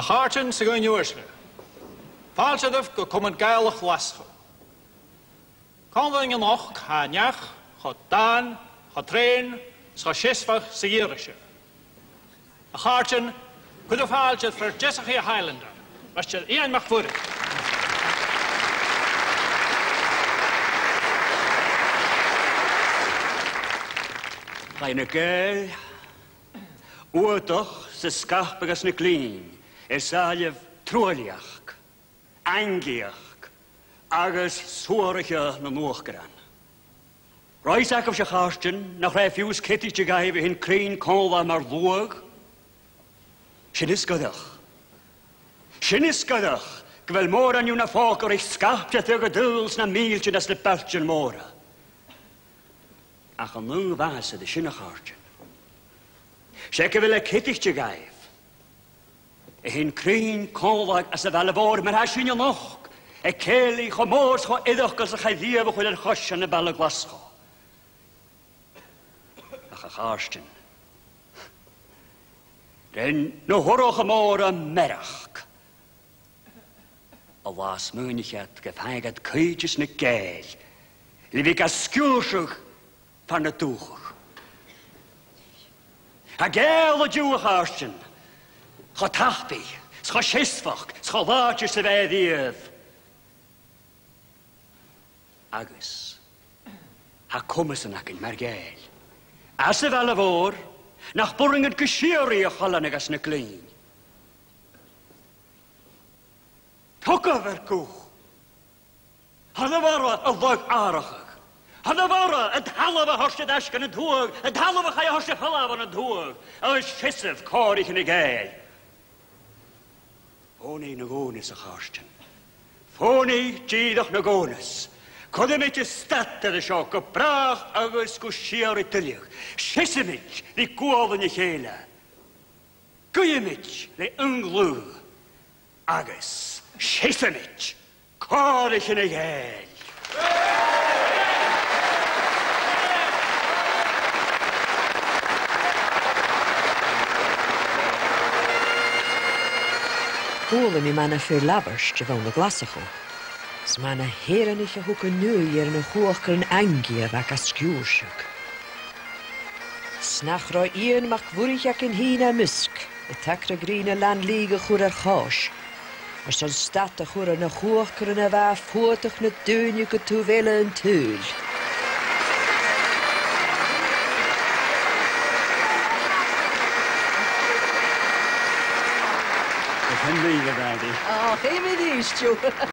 Hartin sa goin uaisle. Fáilteadh go cumann gailach lascha. Condaing an och cháneach, cho dan, cho tréin, cha sisfach sa gíiriise. A Hartin could have fáilte for Jessica Highlander, was til Ian McFurry. Reine gael, oortoch sa scarpagas na glín, saljev troliach, angiach, agus suoricha na mochgeran. Rois ac of Hartin, nach refiws kitty te gaive hin clean colva mar luag. Sinisgadach, gwel mor an yw na ffocr eich scarpia thug duls na miltje nas le beltjen mora. Ach an nung vase de sinna Hartin. Sekke wil kitty te gaive. Hin clean colva as a valavor mar hasin je noch. Keli chomors cho idach gas a chaidief chwil ar chosio na bala glasgo. Ach a Hartin. Den no horoch amor a merach. A was munichat gefeigad kuitjes na gael. Livik a skjúrsug van na toeger. A gael a duw a Hartin. Cho tachbi, scho sisfach, scho laatjes a veidief. Agus, ha cwmys yn ac yn mae'r gael. As y fel y fôr, nach bwring yn gysiori o cholan ag as na glin. Togaf er gwch. Hada fara y ddog arachag. Hada fara y dhalaf a horsyd asgan y dwag, y dhalaf a chai horsyd halaf yn y dwag, a sisif corych yn y gael. Ffoni na gónis a Hartin. Ffoni díadach na gónis. Codimid is stad ar y sio, go brach agus go siar i tyliach. Sisimid li gwofyn i chéile. Gwyimid li ynglw. Agus sisimid corych yn y gael. Hwlen i manna fyr labers te vawn y glasacho. Smanna heren ich a hoeke nu er na hoogker een angie vak a skjúrsug. Snach roi ian mak vurig ak in hina musk. De takre grine land liege chur chos. Son stad a chur na hoogker na va voortig na deunjeke toewille een teul. Henry, daddy. Oh, geen me die,